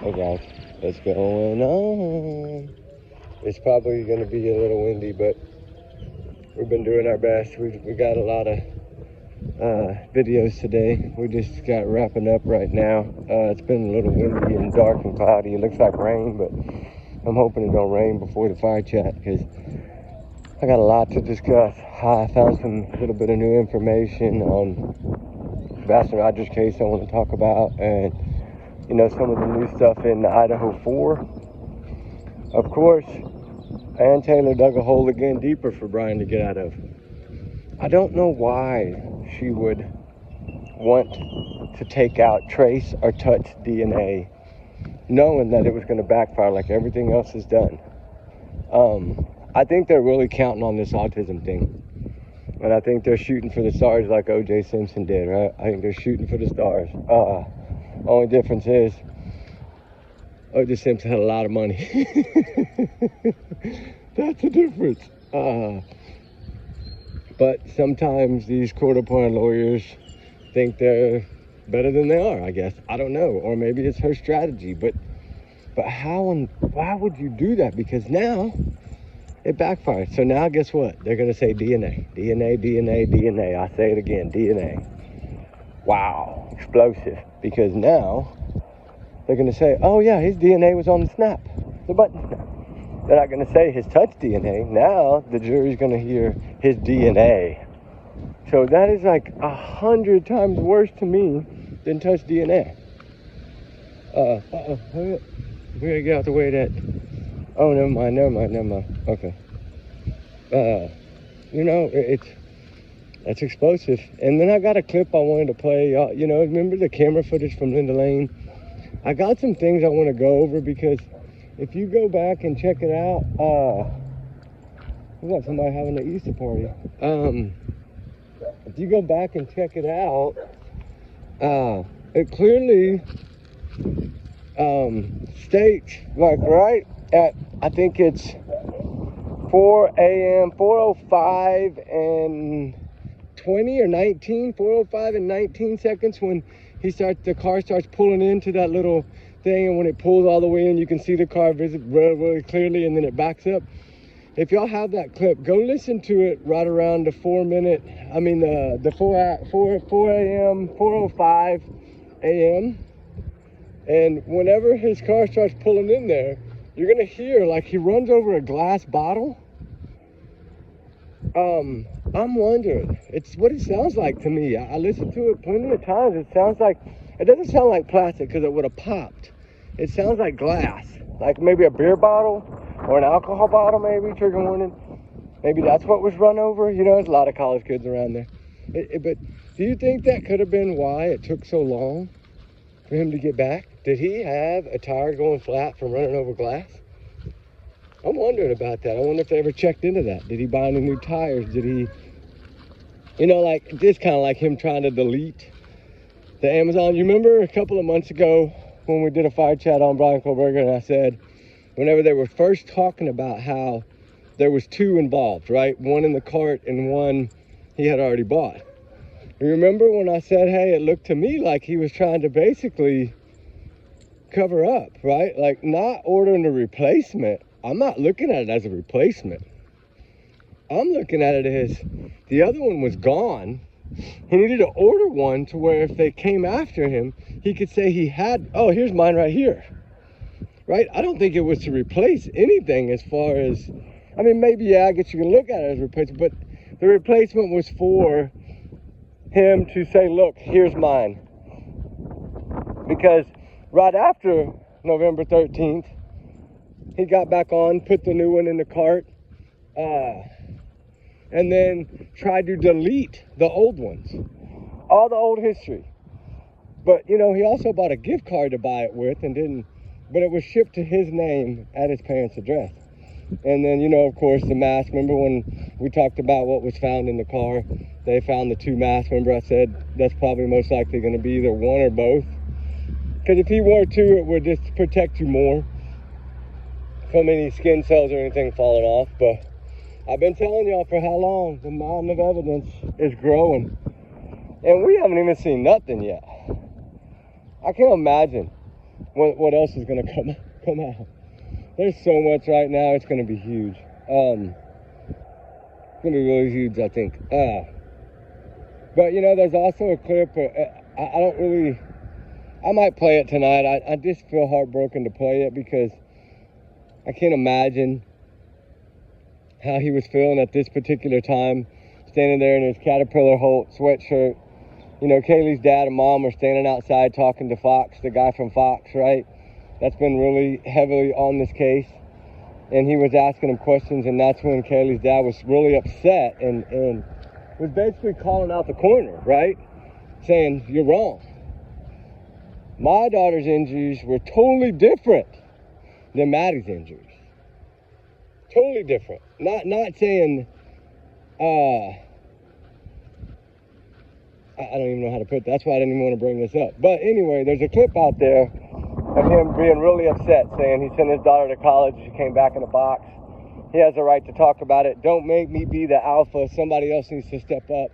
Hey guys, what's going on? It's probably going to be a little windy, but we've been doing our best. We got a lot of videos today. We just got wrapping up right now. It's been a little windy and dark and cloudy. It looks like rain, but I'm hoping it don't rain before the fire chat because I got a lot to discuss. I found some little bit of new information on Baskin Rogers case I want to talk about, and you know, some of the new stuff in Idaho 4. Of course, Ann Taylor dug a hole again deeper for Brian to get out of. I don't know why she would want to take out trace or touch DNA, knowing that it was going to backfire like everything else is done. I think they're really counting on this autism thing. And I think they're shooting for the stars like O.J. Simpson did, right? I think they're shooting for the stars. Only difference is O.J. Simpson had a lot of money. That's the difference. But sometimes these court-appointed lawyers think they're better than they are, I guess. I don't know. Or maybe it's her strategy. But how and why would you do that? Because now it backfired. So now guess what? They're going to say DNA. DNA, DNA, DNA. I say it again, DNA. Wow. Explosive. Because now they're going to say, oh yeah, his DNA was on the snap. The button snap. They're not going to say his touch DNA. Now the jury's going to hear his DNA. So that is like 100 times worse to me than touch DNA. We gotta get out the way of that. Oh, never mind. Okay. You know, that's explosive. And then I got a clip I wanted to play. You know, remember the camera footage from Linda Lane? I got some things I want to go over because if you go back and check it out, we got somebody having an Easter party. If you go back and check it out, it clearly states, like right at, I think it's 4 a.m., 4:05 and 20 or 19, 4:05 and 19 seconds when the car starts pulling into that little thing, and when it pulls all the way in, you can see the car really clearly, and then it backs up. If y'all have that clip, go listen to it right around the 4 a.m., 4:05 a.m. And whenever his car starts pulling in there, you're gonna hear like he runs over a glass bottle. I'm wondering, it's what it sounds like to me. I listened to it plenty of times. It doesn't sound like plastic because it would have popped. It sounds like glass, like maybe a beer bottle or an alcohol bottle, maybe, trigger warning. Maybe that's what was run over. You know, there's a lot of college kids around there. But do you think that could have been why it took so long for him to get back? Did he have a tire going flat from running over glass? I'm wondering about that. I wonder if they ever checked into that. Did he buy any new tires? Did he, you know, like, this kind of like him trying to delete the Amazon. You remember a couple of months ago when we did a fire chat on Brian Kohlberger, and I said, whenever they were first talking about how there was two involved, right? One in the cart and one he had already bought. You remember when I said, hey, it looked to me like he was trying to basically cover up, right? Like not ordering a replacement. I'm not looking at it as a replacement. I'm looking at it as the other one was gone. He needed to order one to where if they came after him, he could say he had, oh, here's mine right here. Right? I don't think it was to replace anything as far as, I mean, maybe, yeah, I guess you can look at it as a replacement, but the replacement was for him to say, look, here's mine. Because right after November 13th, he got back on, put the new one in the cart, and then tried to delete the old ones, all the old history. But, you know, he also bought a gift card to buy it with and didn't, but it was shipped to his name at his parents' address. And then, you know, of course, the mask. Remember when we talked about what was found in the car? They found the two masks. Remember I said that's probably most likely going to be either one or both. Because if he wore two, it would just protect you more from any skin cells or anything falling off. But I've been telling y'all for how long the mountain of evidence is growing. And we haven't even seen nothing yet. I can't imagine what else is going to come out. There's so much right now. It's going to be huge. It's going to be really huge, I think. But, you know, there's also a clip. I don't really... I might play it tonight. I just feel heartbroken to play it because I can't imagine how he was feeling at this particular time, standing there in his Caterpillar Holt sweatshirt. You know, Kaylee's dad and mom were standing outside talking to Fox, the guy from Fox, right? That's been really heavily on this case. And he was asking him questions, and that's when Kaylee's dad was really upset and was basically calling out the coroner, right? Saying, you're wrong. My daughter's injuries were totally different than Maddie's injuries. Totally different. Not saying, I don't even know how to put that. That's why I didn't even want to bring this up. But anyway, there's a clip out there of him being really upset, saying he sent his daughter to college. She came back in a box. He has a right to talk about it. Don't make me be the alpha. Somebody else needs to step up.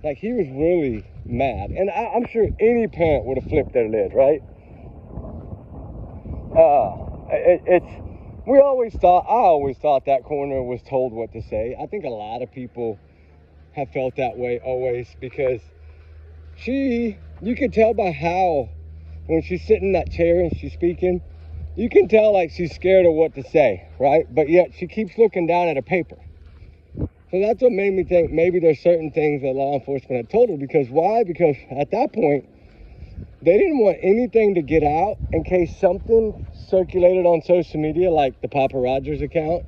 Like, he was really mad. And I'm sure any parent would have flipped their lid, right? I always thought that coroner was told what to say. I think a lot of people have felt that way always, because you can tell by how, when she's sitting in that chair and she's speaking, you can tell like she's scared of what to say, right? But yet she keeps looking down at a paper. So that's what made me think maybe there's certain things that law enforcement had told her. Because why? Because at that point, they didn't want anything to get out in case something circulated on social media, like the Papa Rogers account.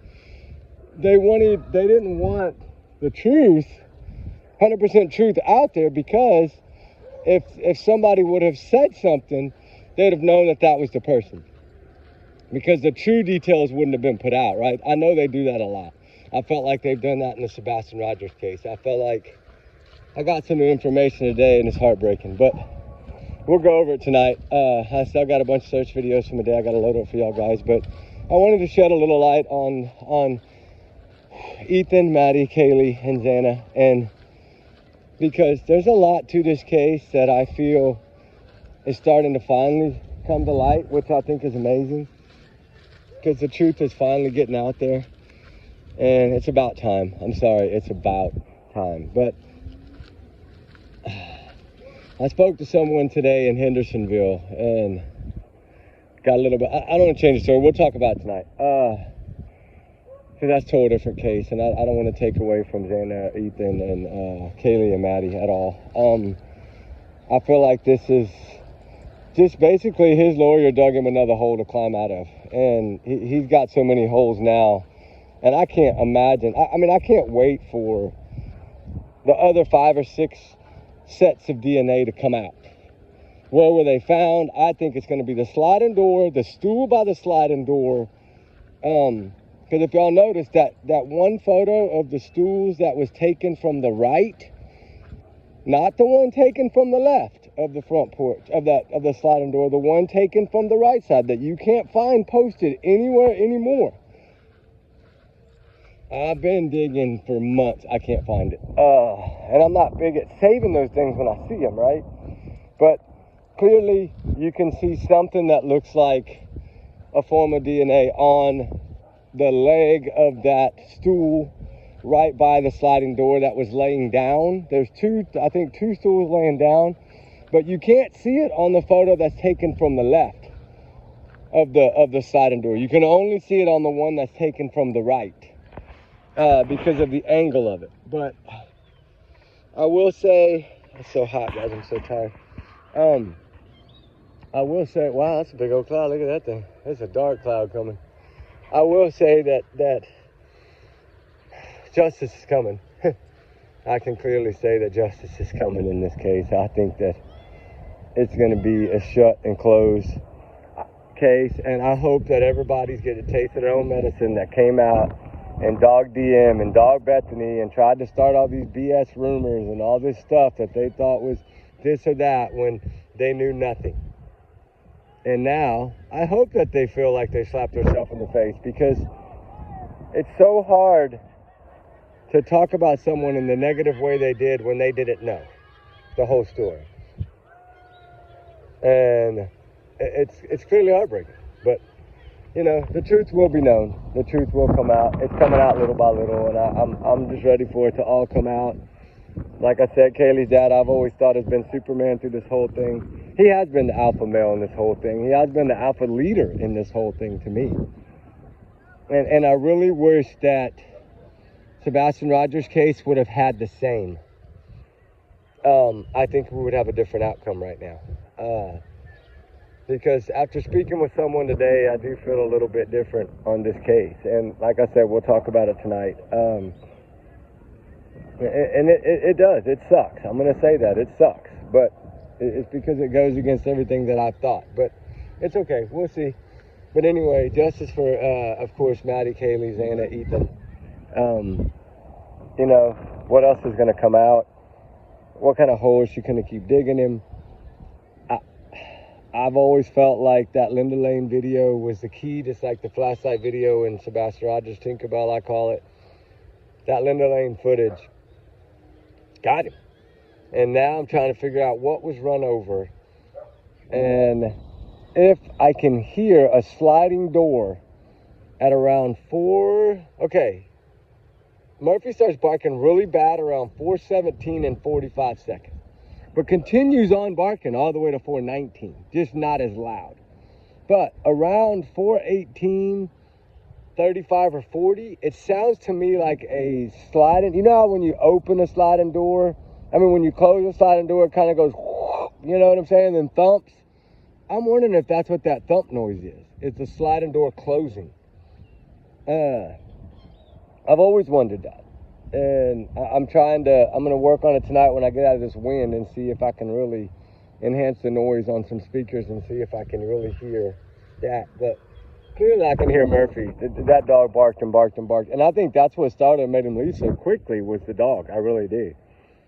They didn't want the truth, 100% truth out there, because if somebody would have said something, they'd have known that was the person. Because the true details wouldn't have been put out, right? I know they do that a lot. I felt like they've done that in the Sebastian Rogers case. I felt like I got some new information today, and it's heartbreaking. But we'll go over it tonight. I still got a bunch of search videos from the day. I got to load up for y'all guys. But I wanted to shed a little light on Ethan, Maddie, Kaylee, and Xana. And because there's a lot to this case that I feel is starting to finally come to light, which I think is amazing. Because the truth is finally getting out there. And it's about time. I'm sorry, it's about time. But I spoke to someone today in Hendersonville and got a little bit, I don't want to change the story. We'll talk about it tonight. Because that's a total different case, and I don't want to take away from Xana, Ethan, and Kaylee and Maddie at all. I feel like this is just basically his lawyer dug him another hole to climb out of. And he's got so many holes now. And I can't imagine, I can't wait for the other 5 or 6 sets of DNA to come out. Where were they found? I think it's going to be the sliding door, the stool by the sliding door. Because if y'all notice that one photo of the stools that was taken from the right, not the one taken from the left of the front porch, of the sliding door, the one taken from the right side that you can't find posted anywhere anymore. I've been digging for months. I can't find it. And I'm not big at saving those things when I see them, right? But clearly you can see something that looks like a form of DNA on the leg of that stool right by the sliding door that was laying down. There's two stools laying down, but you can't see it on the photo that's taken from the left of the sliding door. You can only see it on the one that's taken from the right. Because of the angle of it. But I will say, it's so hot, guys, I'm so tired. I will say, wow, that's a big old cloud. Look at that thing. There's a dark cloud coming. I will say that justice is coming. I can clearly say that justice is coming in this case. I think that it's going to be a shut and close case, and I hope that everybody's getting a taste of their own medicine that came out and dog DM and dog Bethany and tried to start all these BS rumors and all this stuff that they thought was this or that when they knew nothing. And now I hope that they feel like they slapped themselves in the face, because it's so hard to talk about someone in the negative way they did when they didn't know the whole story. And it's clearly heartbreaking. But you know, the truth will be known. The truth will come out. It's coming out little by little, and I'm just ready for it to all come out. Like I said, Kaylee's dad, I've always thought has been Superman through this whole thing. He has been the alpha male in this whole thing. He has been the alpha leader in this whole thing to me. And I really wish that Sebastian Rogers' case would have had the same. I think we would have a different outcome right now. Because after speaking with someone today, I do feel a little bit different on this case. And like I said, we'll talk about it tonight. And it does. It sucks. I'm going to say that. It sucks. But it's because it goes against everything that I've thought. But it's okay. We'll see. But anyway, justice for, of course, Maddie Kaylee Xana Ethan. You know, what else is going to come out? What kind of holes she's going to keep digging him? I've always felt like that Linda Lane video was the key, just like the flashlight video in Sebastian Rogers' Tinkerbell, I call it. That Linda Lane footage got him. And now I'm trying to figure out what was run over. And if I can hear a sliding door at around 4, okay, Murphy starts barking really bad around 4:17 and 45 seconds. But continues on barking all the way to 4:19, just not as loud. But around 4:18, 35 or 40, it sounds to me like a sliding, you know how when you open a sliding door, when you close a sliding door, it kind of goes, you know what I'm saying, then thumps. I'm wondering if that's what that thump noise is. It's a sliding door closing. I've always wondered that. And I'm going to work on it tonight when I get out of this wind and see if I can really enhance the noise on some speakers and see if I can really hear that. But clearly I can hear Murphy. That dog barked and barked and barked. And I think that's what started and made him leave so quickly was the dog. I really do.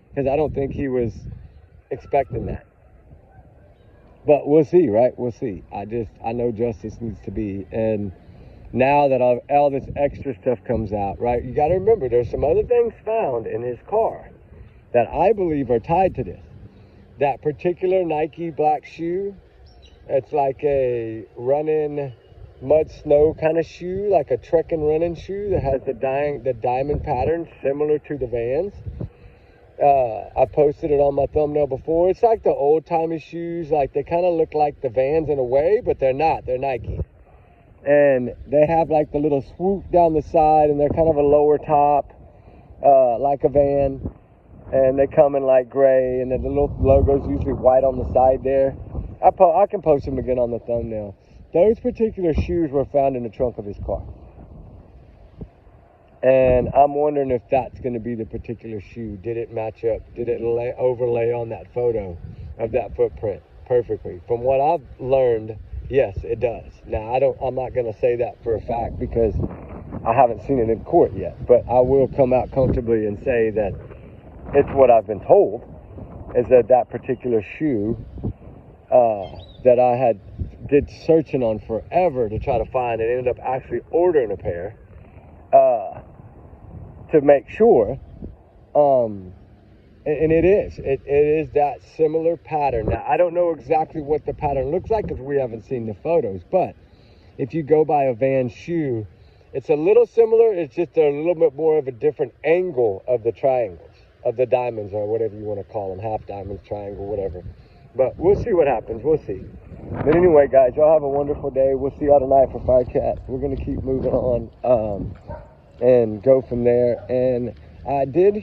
Because I don't think he was expecting that. But we'll see, right? We'll see. I know justice needs to be. And now that all this extra stuff comes out, right? You got to remember, there's some other things found in his car that I believe are tied to this. That particular Nike black shoe, it's like a running mud snow kind of shoe, like a trekking running shoe that has the diamond pattern similar to the Vans. I posted it on my thumbnail before. It's like the old-timey shoes, like they kind of look like the Vans in a way, but they're not. They're Nike. And they have like the little swoop down the side, and they're kind of a lower top, like a Van. And they come in like gray, and then the little logo's usually white on the side there. I can post them again on the thumbnail. Those particular shoes were found in the trunk of his car. And I'm wondering if that's going to be the particular shoe. Did it match up? Did it overlay on that photo of that footprint perfectly? From what I've learned, yes, it does. Now, I'm not going to say that for a fact because I haven't seen it in court yet. But I will come out comfortably and say that it's what I've been told, is that particular shoe that I did searching on forever to try to find and ended up actually ordering a pair to make sure. And it is that similar pattern. Now, I don't know exactly what the pattern looks like because we haven't seen the photos, but if you go by a Vans shoe, it's a little similar. It's just a little bit more of a different angle of the triangles, of the diamonds, or whatever you want to call them, half diamonds, triangle, whatever. But we'll see what happens. We'll see. But anyway, guys, y'all have a wonderful day. We'll see y'all tonight for Fire Chat. We're going to keep moving on and go from there. And I did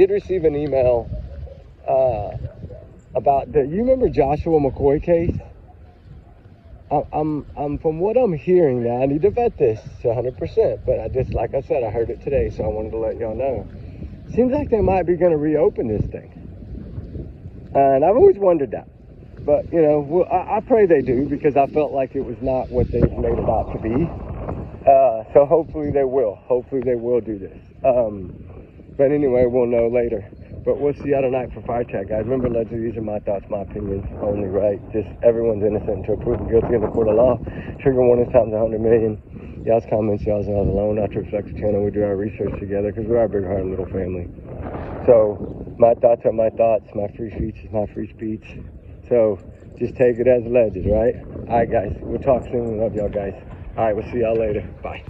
receive an email about you remember Joshua McCoy case? I'm from what I'm hearing now, I need to vet this 100%, but like I said, I heard it today, so I wanted to let y'all know. Seems like they might be going to reopen this thing. And I've always wondered that. But, you know, I pray they do, because I felt like it was not what they've made it out to be. So hopefully they will. Hopefully they will do this. But anyway, we'll know later. But we'll see y'all tonight for Fire Chat, guys. Remember, these are my thoughts, my opinions only, right? Just everyone's innocent until proven guilty in the court of law. Trigger warnings times 100 million. Y'all's comments, y'all's alone. Not to reflect the channel. We do our research together because we are a big heart and little family. So my thoughts are my thoughts. My free speech is my free speech. So just take it as legend, right? All right, guys, we'll talk soon. Love y'all guys. All right, we'll see y'all later. Bye.